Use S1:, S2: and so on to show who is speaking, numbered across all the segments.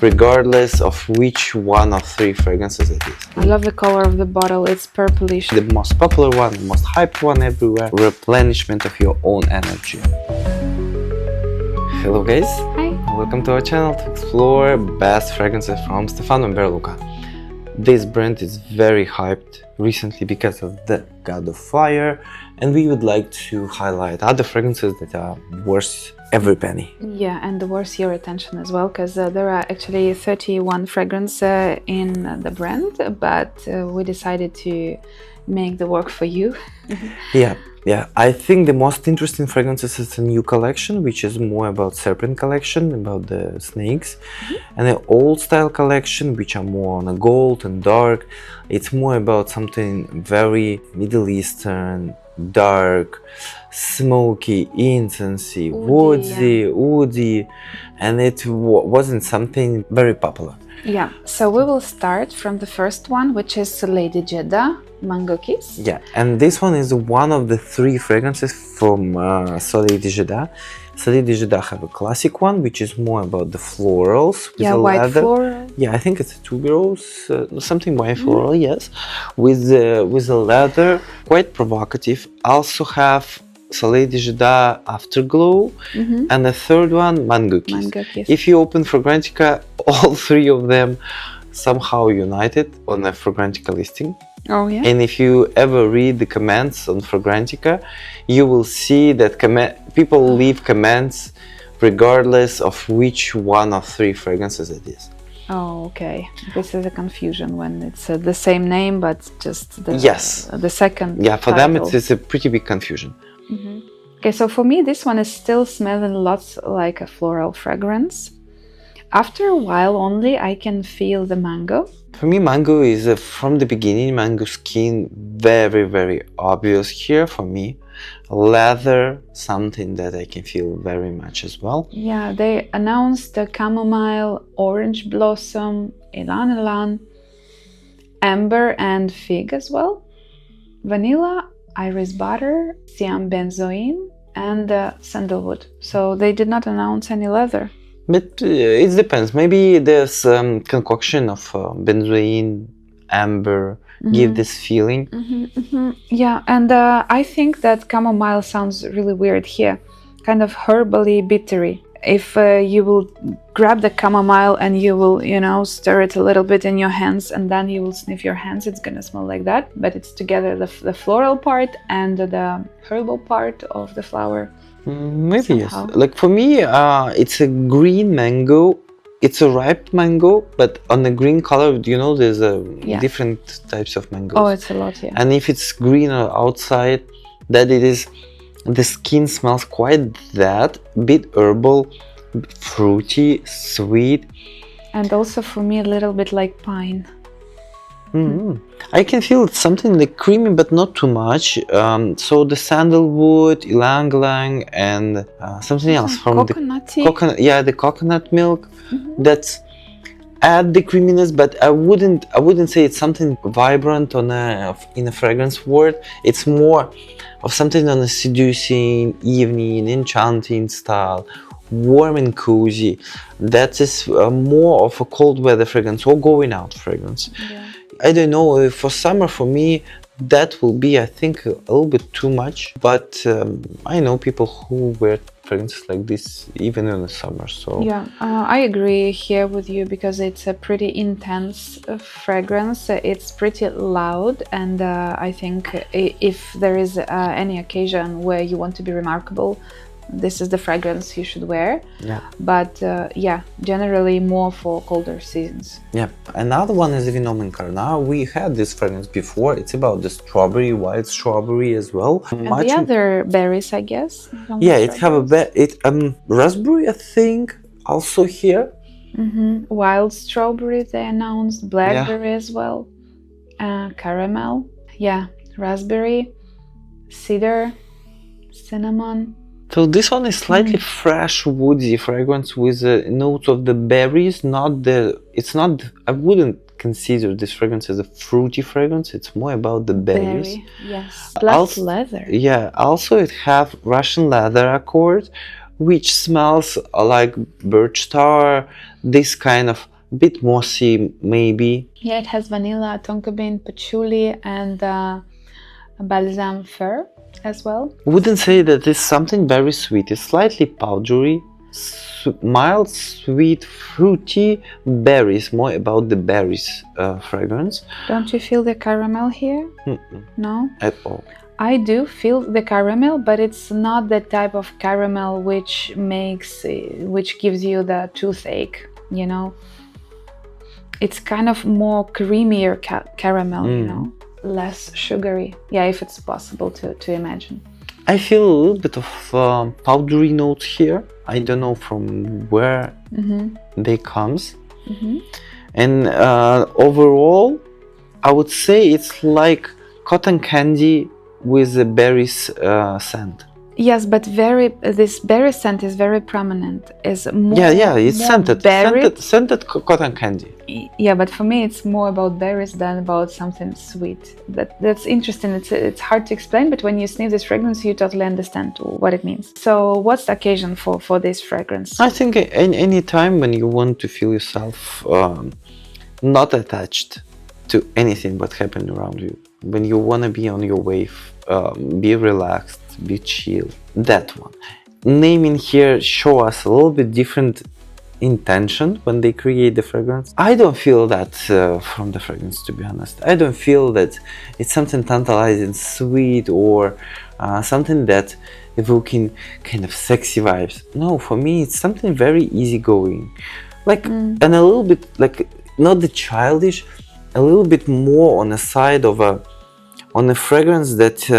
S1: regardless of which one of three fragrances it is.
S2: I love the color of the bottle. It's purplish.
S1: The most popular one, the most hyped one everywhere, replenishment of your own energy. Hello guys,
S2: Hi.
S1: welcome to our channel to explore best fragrances from Stéphane Humbert Lucas. This brand is very hyped recently because of the God of Fire, and we would like to highlight other fragrances that are worth every penny.
S2: Yeah, and worth your attention as well, because there are actually 31 fragrances in the brand, but we decided to make the work for you.
S1: Yeah. I think the most interesting fragrances is a new collection, which is more about serpent collection, about the snakes, and an old style collection, which are more on a gold and dark. It's more about something very Middle Eastern, dark, smoky, incensey, woody, and it wasn't something very popular.
S2: Yeah, so we will start from the first one, which is Soleil de Jeddah, Mango Kiss.
S1: Yeah, and this one is one of the three fragrances from Soleil de Jeddah. Soleil de Jeddah have a classic one, which is more about the florals. With
S2: white
S1: leather.
S2: floral.
S1: Yeah, I think it's a tuberose, something white floral, yes. With a leather, quite provocative. Also have Soleil de Jeddah Afterglow, and the third one, Mango Kiss.
S2: Mango Kiss.
S1: If you open Fragrantica, all three of them somehow united on a Fragrantica listing.
S2: Oh yeah.
S1: And if you ever read the comments on Fragrantica, you will see that people leave comments regardless of which one of three fragrances it is.
S2: Oh, okay. This is a confusion when it's the same name, but just the second.
S1: Yeah, for
S2: title.
S1: them it's a pretty big confusion.
S2: Okay, so for me, this one is still smelling lots like a floral fragrance. After a while only, I can feel the mango.
S1: For me, mango is from the beginning, mango skin, very, very obvious here for me. Leather, something that I can feel very much as well.
S2: Yeah, they announced the chamomile, orange blossom, ylang-ylang, amber and fig as well. Vanilla, iris butter, siam benzoin, and sandalwood. So they did not announce any leather.
S1: But it depends. Maybe there's concoction of benzoin, amber, give this feeling.
S2: Yeah, and I think that chamomile sounds really weird here, kind of herbally bittery. If you will grab the chamomile and you will, stir it a little bit in your hands, and then you will sniff your hands, it's gonna smell like that. But it's together the floral part and the herbal part of the flower.
S1: Maybe
S2: somehow.
S1: Yes. Like for me, it's a green mango. It's a ripe mango, but on the green color, there's different types of mangoes.
S2: Oh, it's a lot, yeah.
S1: And if it's green or outside, that it is, the skin smells quite that, bit herbal, fruity, sweet.
S2: And also for me, a little bit like pine.
S1: I can feel something like creamy, but not too much. So the sandalwood, ylang-ylang, and something else from
S2: coconutty.
S1: The coconut milk. That's add the creaminess, but I wouldn't say it's something vibrant in a fragrance word. It's more of something on a seducing, evening, enchanting style, warm and cozy. That is more of a cold weather fragrance or going out fragrance.
S2: Yeah.
S1: I don't know, for summer for me that will be, I think, a little bit too much, but I know people who wear fragrances like this even in the summer. So
S2: yeah, I agree here with you, because it's a pretty intense fragrance. It's pretty loud, and I think if there is any occasion where you want to be remarkable, this is the fragrance you should wear.
S1: yeah.
S2: But generally more for colder seasons.
S1: Yeah, another one is Venom Incarnat. We had this fragrance before. It's about the strawberry, wild strawberry as well.
S2: And the other berries, I guess.
S1: Yeah, it have raspberry, I think, also here.
S2: Wild strawberry they announced, blackberry as well, caramel, raspberry, cedar, cinnamon.
S1: So this one is slightly fresh, woody fragrance with notes of the berries. I wouldn't consider this fragrance as a fruity fragrance. It's more about the berries.
S2: Yes. Plus leather.
S1: Yeah. Also, it have Russian leather accord which smells like birch tar, this kind of bit mossy maybe.
S2: Yeah, it has vanilla, tonka bean, patchouli, and balsam fir as well.
S1: Wouldn't say that it's something very sweet. It's slightly powdery, mild, sweet, fruity berries. More about the berries fragrance.
S2: Don't you feel the caramel here? No?
S1: At all.
S2: I do feel the caramel, but it's not the type of caramel which gives you the toothache, you know. It's kind of more creamier caramel, you know, less sugary. Yeah, if it's possible to imagine.
S1: I feel a little bit of powdery notes here. I don't know from where they comes. And overall, I would say it's like cotton candy with a berries scent.
S2: Yes, but this berry scent is very prominent. Is more
S1: It's
S2: more
S1: scented, scented cotton candy.
S2: Yeah, but for me it's more about berries than about something sweet. That's interesting. It's hard to explain, but when you sniff this fragrance, you totally understand what it means. So, what's the occasion for this fragrance?
S1: I think any time when you want to feel yourself not attached to anything but happening around you, when you want to be on your wave, be relaxed, be chill, that one. Naming here show us a little bit different intention when they create the fragrance. I don't feel that from the fragrance, to be honest. I don't feel that it's something tantalizing, sweet, or something that evoking kind of sexy vibes. No, for me it's something very easygoing, like and a little bit like not the childish, a little bit more on the side of a fragrance that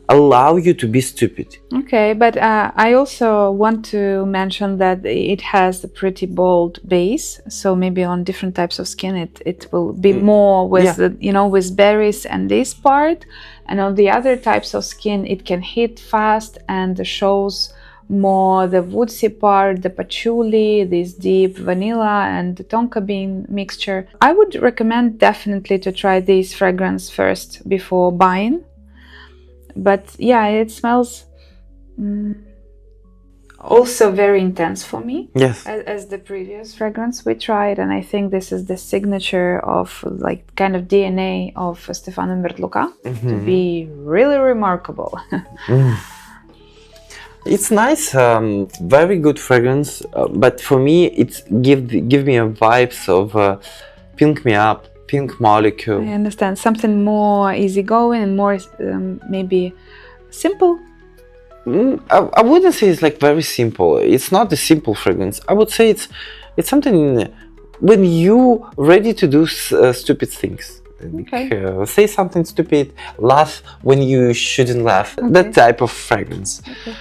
S1: allow you to be stupid.
S2: Okay, but I also want to mention that it has a pretty bold base, so maybe on different types of skin it will be more with with berries and this part, and on the other types of skin it can hit fast and shows more the woodsy part, the patchouli, this deep vanilla and the tonka bean mixture. I would recommend definitely to try this fragrance first before buying. But yeah, it smells also very intense for me.
S1: Yes.
S2: As the previous fragrance we tried, and I think this is the signature of like kind of DNA of Stéphane Humbert Lucas to be really remarkable.
S1: It's nice, very good fragrance, but for me it give me a vibes of Pink Me Up, Pink Molecule.
S2: I understand, something more easygoing and more maybe simple.
S1: I wouldn't say it's like very simple. It's not a simple fragrance. I would say it's something when you ready to do stupid things.
S2: Okay.
S1: Say something stupid, laugh when you shouldn't laugh.
S2: Okay.
S1: That type of fragrance.
S2: Okay.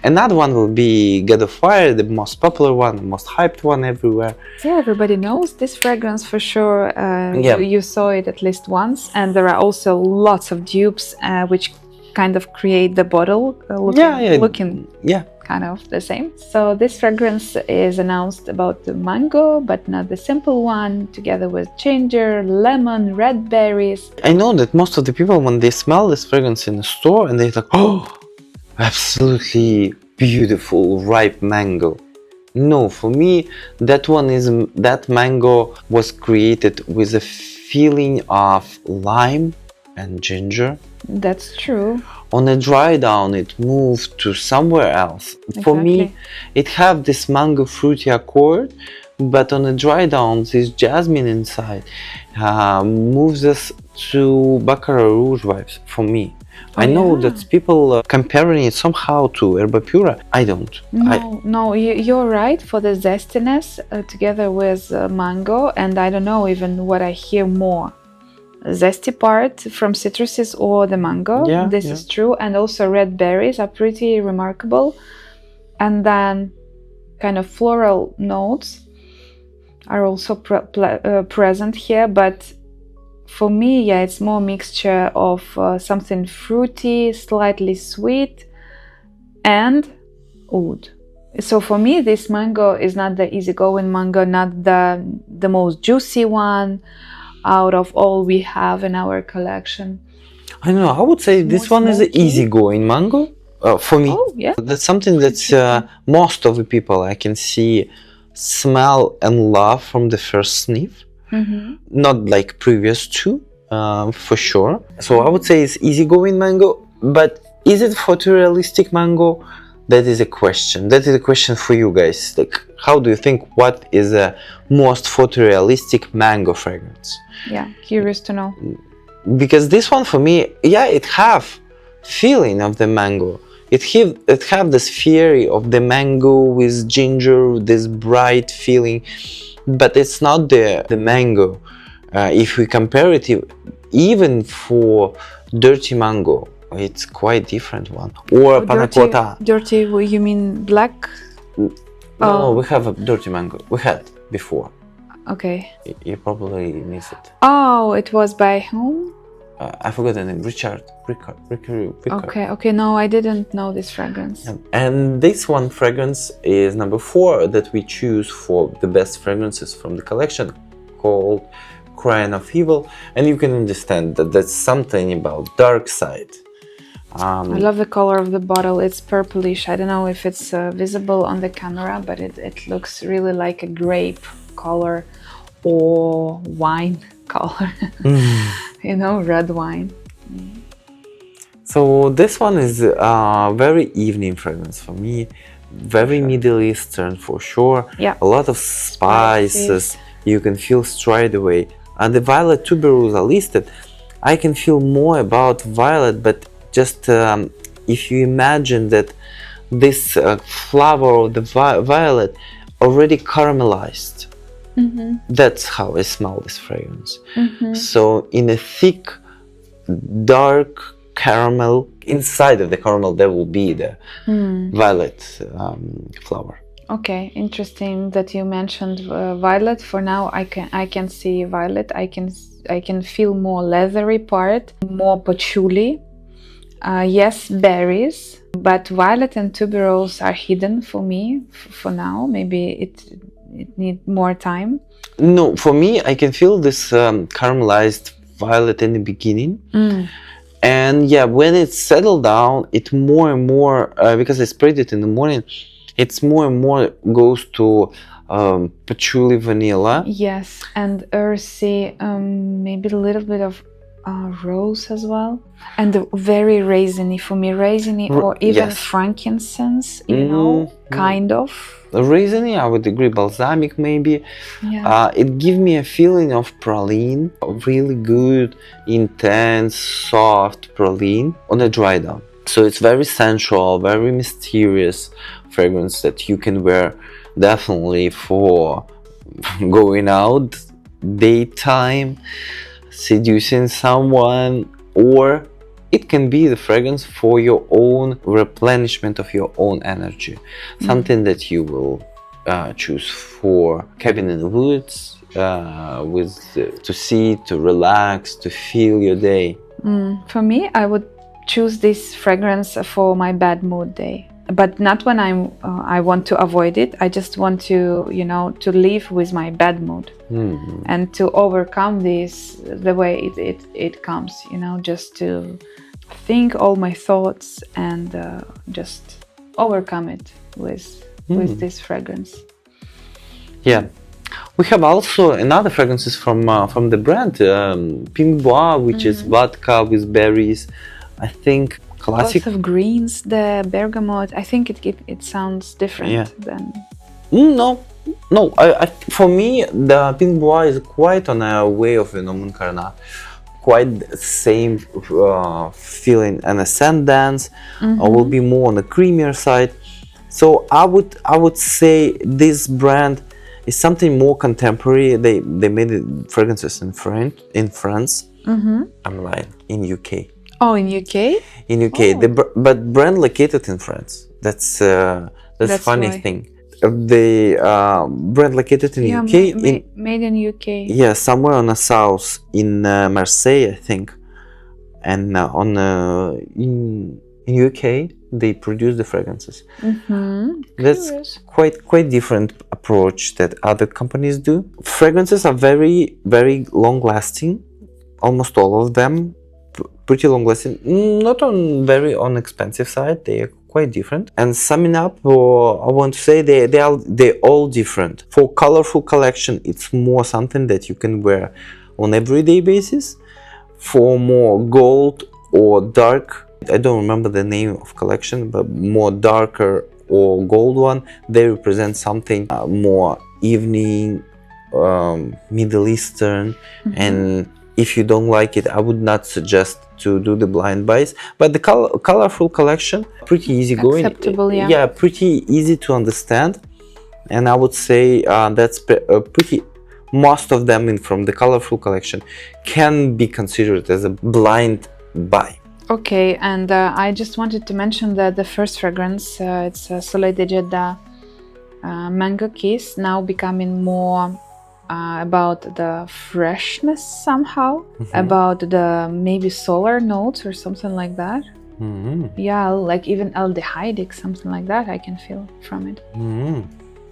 S1: Another one will be God of Fire, the most popular one, the most hyped one everywhere.
S2: Yeah, everybody knows this fragrance for sure. You saw it at least once, and there are also lots of dupes which kind of create the bottle looking kind of the same. So this fragrance is announced about the mango, but not the simple one, together with ginger, lemon, red berries.
S1: I know that most of the people, when they smell this fragrance in the store, and they're like, oh, absolutely beautiful ripe mango. No, for me that mango was created with a feeling of lime and ginger.
S2: That's true.
S1: On a dry down it moved to somewhere else.
S2: Exactly.
S1: For me it have this mango fruity accord, but on a dry down this jasmine inside moves us to Baccarat Rouge vibes for me. I know that people comparing it somehow to Herba Pura. I don't.
S2: No, you're right for the zestiness together with mango, and I don't know even what I hear more. Zesty part from citruses or the mango. This is true, and also red berries are pretty remarkable. And then kind of floral notes are also present here, but for me, it's more mixture of something fruity, slightly sweet, and oud. So for me, this mango is not the easygoing mango, not the most juicy one out of all we have in our collection.
S1: I don't know, I would say this one is an easygoing mango. For me,
S2: Oh, yeah.
S1: that's something that most of the people I can see smell and love from the first sniff. Not like previous two, for sure. So I would say it's easygoing mango, but is it photorealistic mango? That is a question. That is a question for you guys. Like, how do you think? What is a most photorealistic mango fragrance?
S2: Yeah, curious to know.
S1: Because this one for me, yeah, it have feeling of the mango. It have this fairy of the mango with ginger, this bright feeling, but it's not the mango. If we compare it, even for dirty mango, it's quite different one. Or panna cotta.
S2: Dirty, you mean black?
S1: No, we have a dirty mango. We had before.
S2: Okay.
S1: You probably miss it.
S2: Oh, it was by whom?
S1: I forgot the name. Richard.
S2: Okay. No, I didn't know this fragrance.
S1: Yeah. And this one fragrance is number 4 that we choose for the best fragrances from the collection, called Crying of Evil. And you can understand that that's something about dark side.
S2: I love the color of the bottle. It's purplish. I don't know if it's visible on the camera, but it looks really like a grape color or wine color. You know, red wine.
S1: So this one is a very evening fragrance for me. Very Middle Eastern for sure.
S2: Yeah.
S1: A lot of spices. You can feel straight away. And the violet tuberose are listed. I can feel more about violet, but just if you imagine that this flower of the violet already caramelized. That's how I smell this fragrance. So in a thick, dark caramel, inside of the caramel there will be the violet flower.
S2: Okay, interesting that you mentioned violet. For now, I can see violet. I can feel more leathery part, more patchouli. Yes, berries, but violet and tuberose are hidden for me for now. Maybe it needs more time.
S1: No, for me, I can feel this caramelized violet in the beginning. And yeah, when it's settled down, it more and more, because I sprayed it in the morning, it's more and more goes to patchouli vanilla.
S2: Yes, and earthy, maybe a little bit of rose as well, and very raisiny for me, raisiny or even frankincense, you know, kind of.
S1: Raisiny, I would agree. Balsamic maybe.
S2: Yeah.
S1: It gives me a feeling of praline, really good, intense, soft praline on a dry down. So it's very sensual, very mysterious fragrance that you can wear definitely for going out, daytime, seducing someone, or it can be the fragrance for your own replenishment of your own energy. Something that you will choose for cabin in the woods, to see, to relax, to feel your day.
S2: For me, I would choose this fragrance for my bad mood day, but not when I want to avoid it. I just want to, you know, to live with my bad mood and to overcome this the way it comes, you know, just to think all my thoughts and just overcome it with this fragrance.
S1: Yeah. We have also another fragrances from the brand, Pink Bois, which is vodka with berries. I think classic.
S2: Lots of greens, the bergamot. I think it sounds different than.
S1: No. I for me, the Pink Bois is quite on a way of Venom Incarnat. Quite the same feeling and ascendance. Will be more on the creamier side. So I would say this brand is something more contemporary. They made fragrances in France. I'm lying, in UK.
S2: Oh, in UK?
S1: In UK, but brand located in France. That's funny
S2: why.
S1: thing. The brand located in UK.
S2: Made in UK.
S1: Yeah, somewhere on the south in Marseille, I think, and in UK they produce the fragrances. That's quite different approach that other companies do. Fragrances are very, very long lasting. Almost all of them pretty long lasting, not on very on expensive side. They are quite different. And summing up, I want to say they're all different. For colorful collection, it's more something that you can wear on everyday basis. For more gold or dark, I don't remember the name of collection, but more darker or gold one, they represent something more evening, Middle Eastern, and if you don't like it, I would not suggest to do the blind buys. But the colorful collection, pretty easy going.
S2: Acceptable, yeah.
S1: Yeah, pretty easy to understand, and I would say that's pretty. Most of them from the colorful collection can be considered as a blind buy.
S2: Okay, and I just wanted to mention that the first fragrance, it's Soleil de Jeddah Mango Kiss, now becoming more about the freshness somehow, about the maybe solar notes or something like that. Yeah, like even aldehydic, something like that I can feel from it.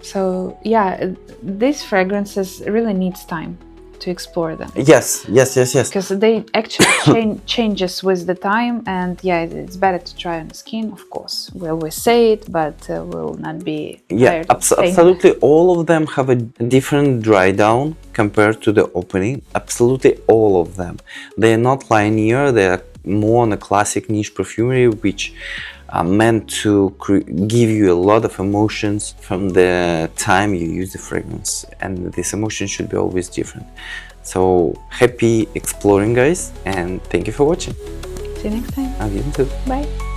S2: So yeah, these fragrances really needs time to explore them.
S1: Yes.
S2: Because they actually changes with the time, and yeah, it's better to try on the skin, of course. We always say it, but will not be tired of saying
S1: absolutely. All of them have a different dry down compared to the opening. Absolutely all of them. They are not linear. They are more on a classic niche perfumery, which are meant to give you a lot of emotions from the time you use the fragrance, and this emotion should be always different. So happy exploring, guys, and thank you for watching.
S2: See you next time.
S1: I'll get into it.
S2: Bye.